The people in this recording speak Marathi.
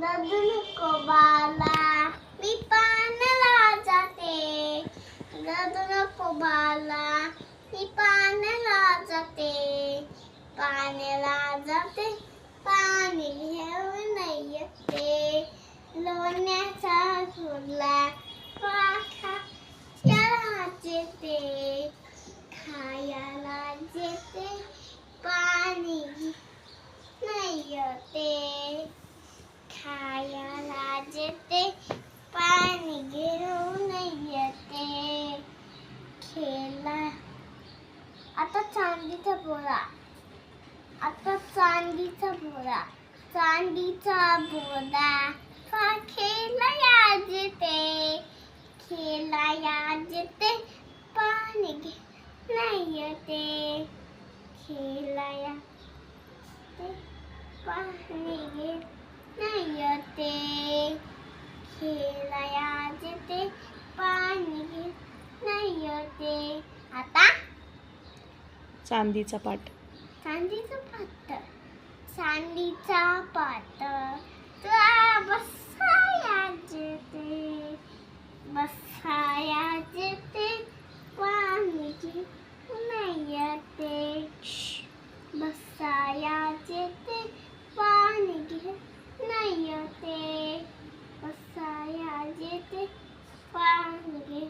रडू नको बाला, मी पाण्याला जाते. रडू नको बाला, मी पाण्याला जाते. पाण्याला जाते, पाणी घेऊन येते. लोण्याचा फुला पाखा त्याला येते. खायला येते, पाणी नाही येते. खायला येते, पाणी घेऊन येते. खेळा आता चांदीचा बोरा, आता चांदीचा बोरा, चांदीचा बोरा. खेळायला येते, खेळायला येते, पाणी नाही येते. खेळायला येते, पाणी नाही येते. खेळायला येते, पाणी नाही येते. आता चांदीचा पाट. चांदीचा पाट, चांदीचा पाट. तुला बसाया येते, बसाया येते, पाणी नाही येते. बसाया येते, पाणी नाही येते. बसाया येते, पाणी